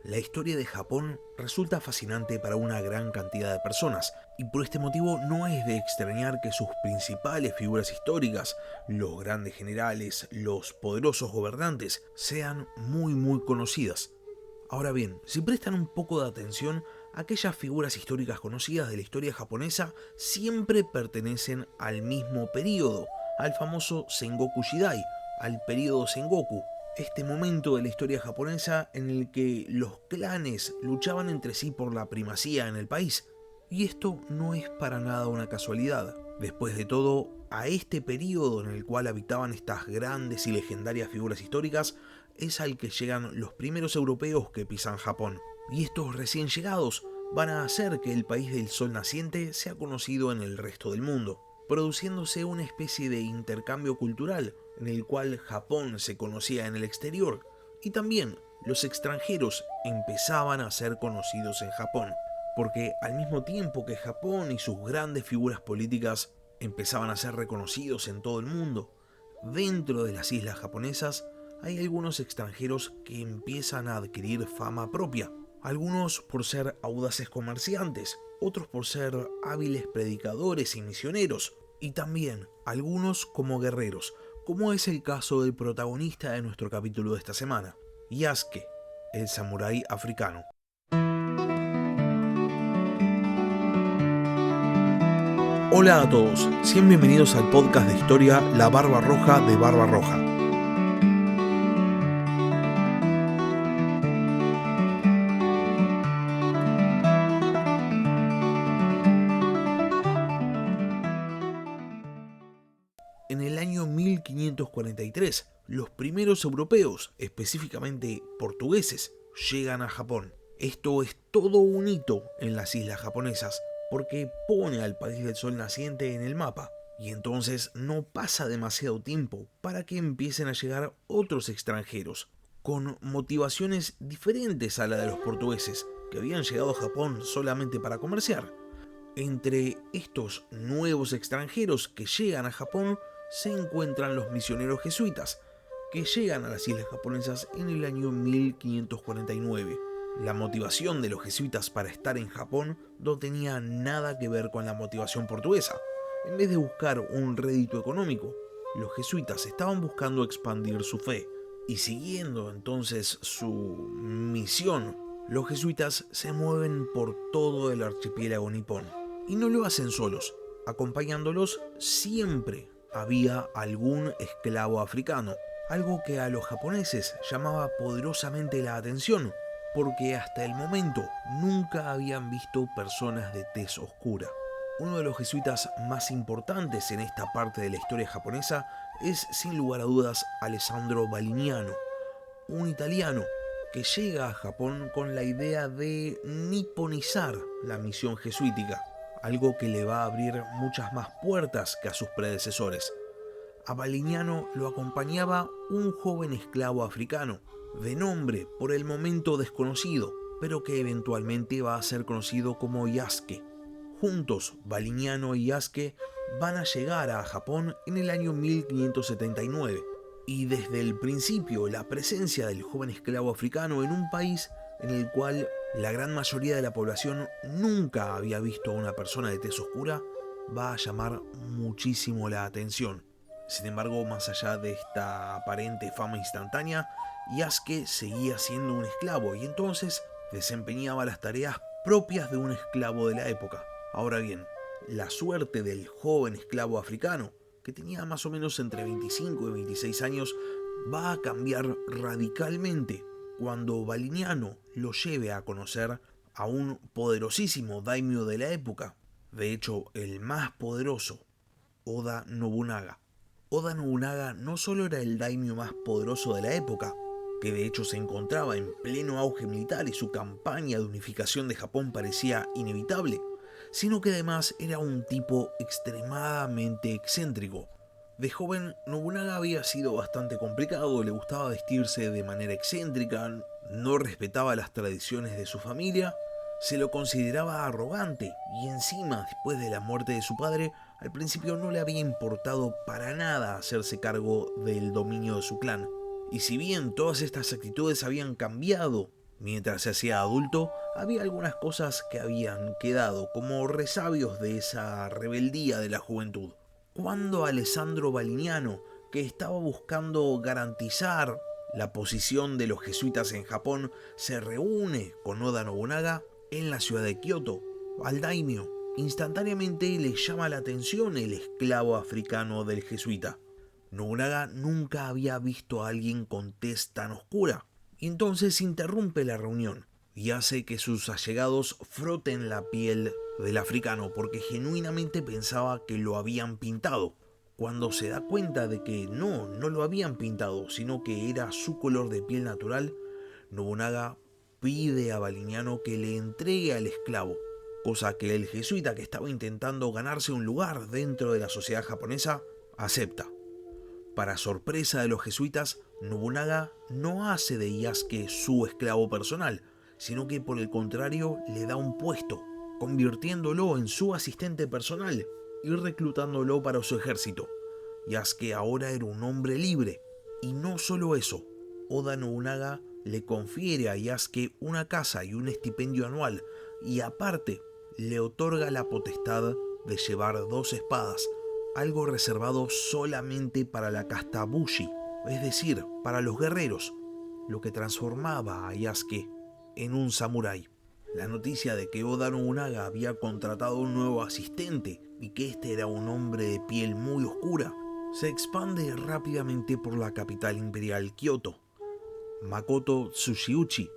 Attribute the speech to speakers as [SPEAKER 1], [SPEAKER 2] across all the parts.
[SPEAKER 1] La historia de Japón resulta fascinante para una gran cantidad de personas, y por este motivo no es de extrañar que sus principales figuras históricas, los grandes generales, los poderosos gobernantes, sean muy conocidas. Ahora bien, si prestan un poco de atención, aquellas figuras históricas conocidas de la historia japonesa siempre pertenecen al mismo periodo, al famoso Sengoku Jidai, al periodo Sengoku, este momento de la historia japonesa en el que los clanes luchaban entre sí por la primacía en el país. Y esto no es para nada una casualidad. Después de todo, a este periodo en el cual habitaban estas grandes y legendarias figuras históricas es al que llegan los primeros europeos que pisan Japón. Y estos recién llegados van a hacer que el país del sol naciente sea conocido en el resto del mundo, produciéndose una especie de intercambio cultural en el cual Japón se conocía en el exterior y también los extranjeros empezaban a ser conocidos en Japón, porque al mismo tiempo que Japón y sus grandes figuras políticas empezaban a ser reconocidos en todo el mundo, dentro de las islas japonesas hay algunos extranjeros que empiezan a adquirir fama propia, algunos por ser audaces comerciantes, otros por ser hábiles predicadores y misioneros, y también algunos como guerreros, como es el caso del protagonista de nuestro capítulo de esta semana, Yasuke, el samurái africano. Hola a todos, sean bienvenidos al podcast de historia La Barba Roja de Barba Roja. En el año 1543, los primeros europeos, específicamente portugueses, llegan a Japón. Esto es todo un hito en las islas japonesas, porque pone al país del sol naciente en el mapa. Y entonces no pasa demasiado tiempo para que empiecen a llegar otros extranjeros, con motivaciones diferentes a la de los portugueses, que habían llegado a Japón solamente para comerciar. Entre estos nuevos extranjeros que llegan a Japón se encuentran los misioneros jesuitas, que llegan a las islas japonesas en el año 1549. La motivación de los jesuitas para estar en Japón no tenía nada que ver con la motivación portuguesa. En vez de buscar un rédito económico, los jesuitas estaban buscando expandir su fe, y siguiendo entonces su misión, los jesuitas se mueven por todo el archipiélago nipón. Y no lo hacen solos, acompañándolos siempre había algún esclavo africano, algo que a los japoneses llamaba poderosamente la atención, porque hasta el momento nunca habían visto personas de tez oscura. Uno de los jesuitas más importantes en esta parte de la historia japonesa es, sin lugar a dudas, Alessandro Valignano, un italiano que llega a Japón con la idea de niponizar la misión jesuítica, algo que le va a abrir muchas más puertas que a sus predecesores. A Valignano lo acompañaba un joven esclavo africano, de nombre por el momento desconocido, pero que eventualmente va a ser conocido como Yasuke. Juntos, Valignano y Yasuke van a llegar a Japón en el año 1579, y desde el principio la presencia del joven esclavo africano en un país en el cual la gran mayoría de la población nunca había visto a una persona de tez oscura va a llamar muchísimo la atención. Sin embargo, más allá de esta aparente fama instantánea, Yasuke seguía siendo un esclavo y entonces desempeñaba las tareas propias de un esclavo de la época. Ahora bien, la suerte del joven esclavo africano, que tenía más o menos entre 25 y 26 años, va a cambiar radicalmente cuando Valignano lo lleve a conocer a un poderosísimo daimyo de la época, de hecho el más poderoso, Oda Nobunaga. Oda Nobunaga no solo era el daimyo más poderoso de la época, que de hecho se encontraba en pleno auge militar y su campaña de unificación de Japón parecía inevitable, sino que además era un tipo extremadamente excéntrico. De joven, Nobunaga había sido bastante complicado, le gustaba vestirse de manera excéntrica, no respetaba las tradiciones de su familia, se lo consideraba arrogante y encima, después de la muerte de su padre, al principio no le había importado para nada hacerse cargo del dominio de su clan. Y si bien todas estas actitudes habían cambiado Mientras se hacía adulto, había algunas cosas que habían quedado como resabios de esa rebeldía de la juventud. Cuando Alessandro Valiniano, que estaba buscando garantizar la posición de los jesuitas en Japón, se reúne con Oda Nobunaga en la ciudad de Kioto, al daimyo instantáneamente le llama la atención el esclavo africano del jesuita. Nobunaga nunca había visto a alguien con tez tan oscura, y entonces interrumpe la reunión y hace que sus allegados froten la piel del africano porque genuinamente pensaba que lo habían pintado. Cuando se da cuenta de que no lo habían pintado, sino que era su color de piel natural, Nobunaga pide a Valiniano que le entregue al esclavo, cosa que el jesuita, que estaba intentando ganarse un lugar dentro de la sociedad japonesa, acepta. Para sorpresa de los jesuitas, Nobunaga no hace de Yasuke su esclavo personal, sino que por el contrario le da un puesto, convirtiéndolo en su asistente personal y reclutándolo para su ejército. Yasuke ahora era un hombre libre, y no solo eso, Oda Nobunaga le confiere a Yasuke una casa y un estipendio anual, y aparte le otorga la potestad de llevar 2 espadas, algo reservado solamente para la casta Bushi, es decir, para los guerreros, lo que transformaba a Yasuke en un samurái. La noticia de que Oda Nobunaga había contratado un nuevo asistente y que este era un hombre de piel muy oscura se expande rápidamente por la capital imperial, Kioto. Makoto Tsushiuchi,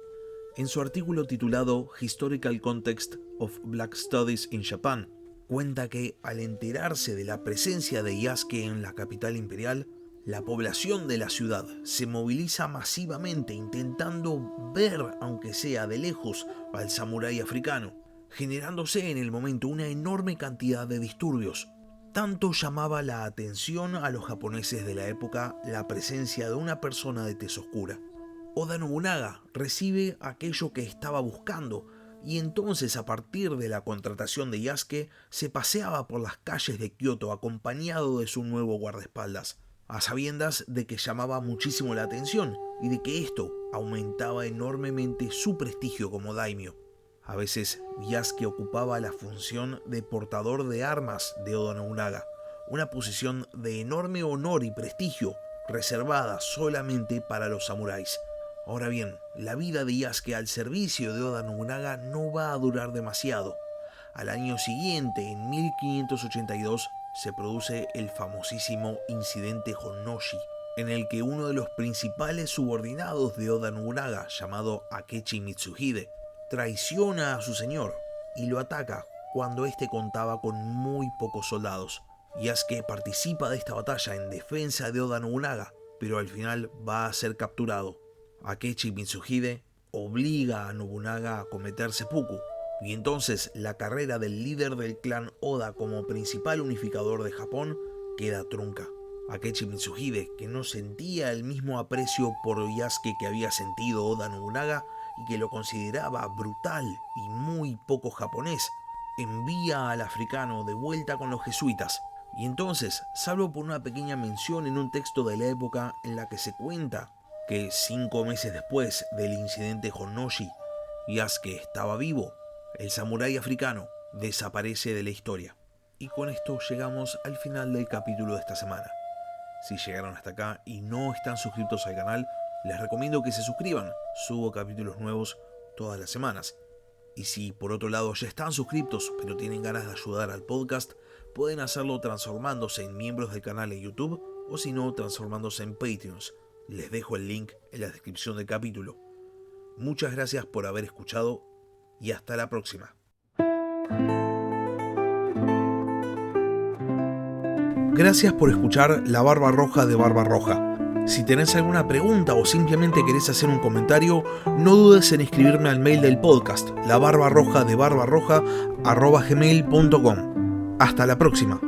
[SPEAKER 1] en su artículo titulado Historical Context of Black Studies in Japan, cuenta que al enterarse de la presencia de Yasuke en la capital imperial, la población de la ciudad se moviliza masivamente intentando ver, aunque sea de lejos, al samurái africano, generándose en el momento una enorme cantidad de disturbios. Tanto llamaba la atención a los japoneses de la época la presencia de una persona de tez oscura. Oda Nobunaga recibe aquello que estaba buscando, y entonces, a partir de la contratación de Yasuke, se paseaba por las calles de Kioto acompañado de su nuevo guardaespaldas, a sabiendas de que llamaba muchísimo la atención y de que esto aumentaba enormemente su prestigio como daimyo. A veces Yasuke ocupaba la función de portador de armas de Oda Nobunaga, una posición de enorme honor y prestigio reservada solamente para los samuráis. Ahora bien, la vida de Yasuke al servicio de Oda Nobunaga no va a durar demasiado. Al año siguiente, en 1582, se produce el famosísimo incidente Honnoshi, en el que uno de los principales subordinados de Oda Nobunaga, llamado Akechi Mitsuhide, traiciona a su señor y lo ataca cuando éste contaba con muy pocos soldados. Yasuke participa de esta batalla en defensa de Oda Nobunaga, pero al final va a ser capturado. Akechi Mitsuhide obliga a Nobunaga a cometer seppuku, y entonces la carrera del líder del clan Oda como principal unificador de Japón queda trunca. Akechi Mitsuhide, que no sentía el mismo aprecio por Yasuke que había sentido Oda Nobunaga y que lo consideraba brutal y muy poco japonés, envía al africano de vuelta con los jesuitas. Y entonces, salvo por una pequeña mención en un texto de la época en la que se cuenta que 5 meses después del incidente Honnoshi, Yasuke estaba vivo, el samurái africano desaparece de la historia. Y con esto llegamos al final del capítulo de esta semana. Si llegaron hasta acá y no están suscritos al canal, les recomiendo que se suscriban. Subo capítulos nuevos todas las semanas. Y si por otro lado ya están suscritos pero tienen ganas de ayudar al podcast, pueden hacerlo transformándose en miembros del canal en YouTube o si no, transformándose en Patreons. Les dejo el link en la descripción del capítulo. Muchas gracias por haber escuchado y hasta la próxima. Gracias por escuchar La Barba Roja de Barba Roja. Si tenés alguna pregunta o simplemente querés hacer un comentario, no dudes en escribirme al mail del podcast, labarbarrojadebarbarroja@gmail.com. Hasta la próxima.